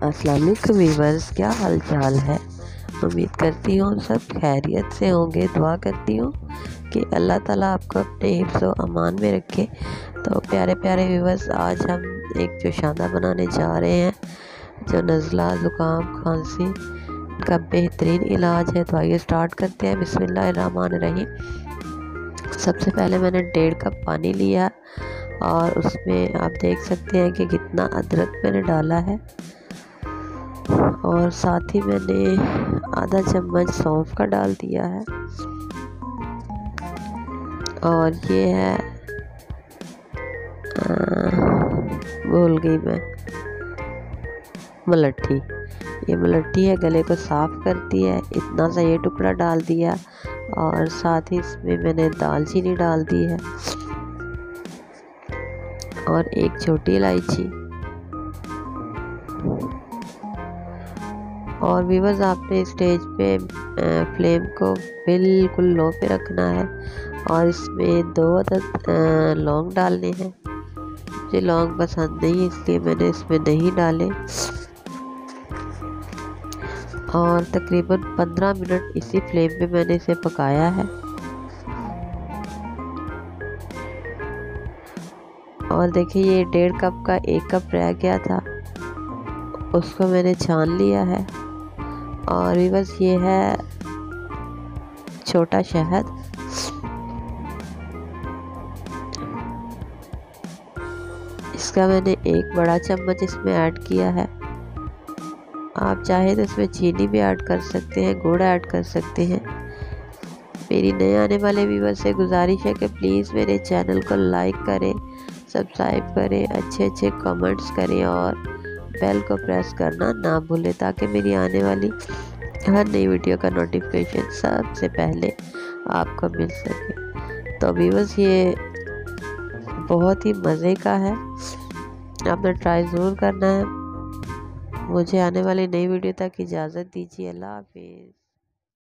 अस्सलाम वालेकुम वीवर्स, क्या हाल चाल है। उम्मीद करती हूँ सब खैरियत से होंगे। दुआ करती हूँ कि अल्लाह ताला आपको अपने हिफ्ज़ व अमान में रखे। तो प्यारे प्यारे वीवर्स, आज हम एक जोशाना बनाने जा रहे हैं जो नज़ला ज़ुकाम खांसी का बेहतरीन इलाज है। तो आइए स्टार्ट करते हैं। बिस्मिल्लाहिर्रहमानिर्रहीम। सबसे पहले मैंने 1.5 कप पानी लिया और उसमें आप देख सकते हैं कि कितना अदरक मैंने डाला है और साथ ही मैंने आधा चम्मच सौंफ का डाल दिया है और ये है भूल गई मैं, मुलट्ठी। ये मुलट्ठी है, गले को साफ़ करती है। इतना सा ये टुकड़ा डाल दिया और साथ ही इसमें मैंने दालचीनी डाल दी है और एक छोटी इलायची। और व्यूअर्स, आपने स्टेज पे फ्लेम को बिल्कुल लो पे रखना है और इसमें 2 अदद लौंग डालने हैं। मुझे लौंग पसंद नहीं, इसलिए मैंने इसमें नहीं डाले। और तकरीबन 15 मिनट इसी फ्लेम पे मैंने इसे पकाया है। और देखिए, ये 1.5 कप का 1 कप रह गया था, उसको मैंने छान लिया है। और बस ये है छोटा शहद। इसका मैंने 1 बड़ा चम्मच इसमें ऐड किया है। आप चाहे तो इसमें चीनी भी ऐड कर सकते हैं, गुड़ ऐड कर सकते हैं। मेरी नए आने वाले व्यूअर से गुजारिश है कि प्लीज़ मेरे चैनल को लाइक करें, सब्सक्राइब करें, अच्छे कमेंट्स करें और बेल को प्रेस करना ना भूलें ताकि मेरी आने वाली हर नई वीडियो का नोटिफिकेशन सबसे पहले आपको मिल सके। तो व्यूअर्स, ये बहुत ही मज़े का है, आपने ट्राई ज़रूर करना है। मुझे आने वाली नई वीडियो तक इजाज़त दीजिए। अल्लाह हाफिज़।